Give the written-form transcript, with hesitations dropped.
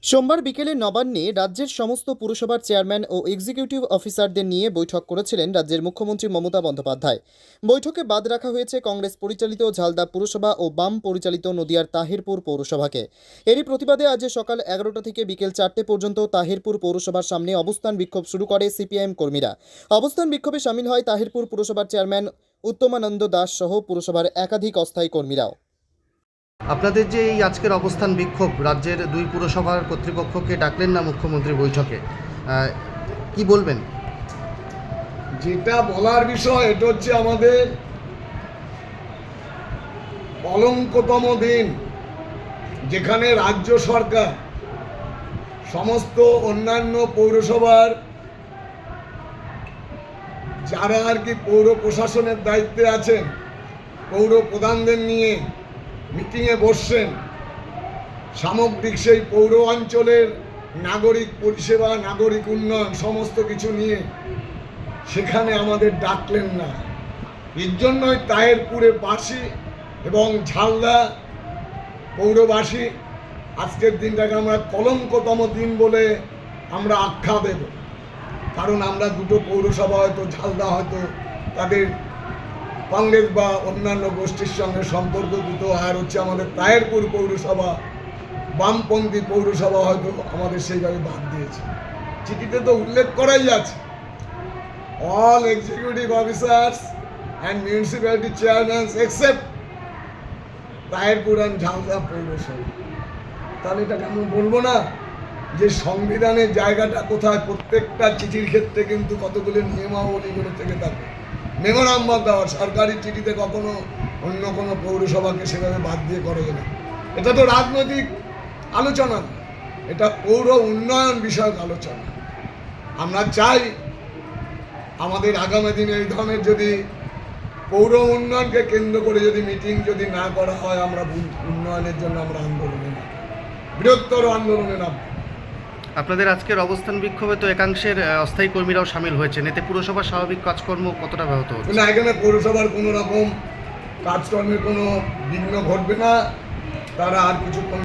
সোমবার বিকেলে নবান্নে রাজ্যের সমস্ত পুরসভার চেয়ারম্যান ও এক্সিকিউটিভ অফিসারদের নিয়ে বৈঠক করেছিলেন রাজ্যের মুখ্যমন্ত্রী মমতা বন্দ্যোপাধ্যায়। বৈঠকে বাদ রাখা হয়েছে কংগ্রেস পরিচালিত ঝালদা পুরসভা ও বাম পরিচালিত নদিয়ার তাহিরপুর পৌরসভাকে। এরই প্রতিবাদে আজ সকাল 11টা থেকে বিকেল 4টে পর্যন্ত তাহিরপুর পৌরসভার সামনে অবস্থান বিক্ষোভ শুরু করে সিপিআইএম কর্মীরা। অবস্থান বিক্ষোভে সামিল হয় তাহিরপুর পুরসভার চেয়ারম্যান উত্তমানন্দ দাস সহ পুরসভার একাধিক অস্থায়ী কর্মীরাও। আপনাদের যে এই আজকের অবস্থান বিক্ষোভ, রাজ্যের দুই পুরসভার কর্তৃপক্ষকে ডাকলেন না মুখ্যমন্ত্রী বৈঠকে, কি বলবেন? যেটা বলার বিষয় এটা হচ্ছে আমাদের কলঙ্কতম দিন, যেখানে রাজ্য সরকার সমস্ত অন্যান্য পৌরসভার যারা আর কি পৌর প্রশাসনের দায়িত্বে আছেন, পৌর প্রধানদের নিয়ে মিটিংয়ে বসছেন, সামগ্রিক সেই পৌর অঞ্চলের নাগরিক পরিষেবা, নাগরিক উন্নয়ন সমস্ত কিছু নিয়ে সেখানে আমাদের ডাকলেন না। এর জন্যই তাহিরপুরের বাসী এবং ঝালদা পৌরবাসী আজকের দিনটাকে আমরা কলঙ্কতম দিন বলে আমরা আখ্যা দেব। কারণ আমরা দুটো পৌরসভা, হয়তো ঝালদা হয়তো তাদের কংগ্রেস বা অন্যান্য গোষ্ঠীর সঙ্গে সম্পর্কযুক্ত, আর হচ্ছে আমাদের তাহিরপুর পৌরসভা বামপন্থী পৌরসভা হয়তো আমাদের সেইভাবে বাদ দিয়েছে। চিঠিতে তো উল্লেখ করাই আছে, all executive officers and municipality chairmen except Tahirpur and Jhalda পৌরসভা। তাহলে এটাকে আমি বলবো না যে সংবিধানের জায়গাটা কোথায়? প্রত্যেকটা চিঠির ক্ষেত্রে কিন্তু কতগুলো নিয়মাবলীগুলো থেকে থাকে, মেমোরান্ডাম দেওয়া, সরকারি চিঠিতে কখনো অন্য কোনো পৌরসভাকে সেভাবে বাদ দিয়ে করা যায় না। এটা তো রাজনৈতিক আলোচনা না, এটা পৌর উন্নয়ন বিষয়ক আলোচনা। আমরা চাই আমাদের আগামী দিনে এই ধরনের যদি পৌর উন্নয়নকে কেন্দ্র করে যদি মিটিং যদি না করা হয়, আমরা উন্নয়নের জন্য আমরা আন্দোলনে নামব, বৃহত্তর আন্দোলনে নামব। আপনাদের আজকের অবস্থান বিক্ষোভে তো একাংশের অস্থায়ী কর্মীরাও সামিল হয়েছেন, এতে পুরসভার স্বাভাবিক কাজকর্ম কতটা ব্যাহত হচ্ছে? না, এখানে পৌরসভার কোনো রকম কাজকর্মের কোনো বিঘ্ন ঘটবে না। তারা আর কিছুক্ষণ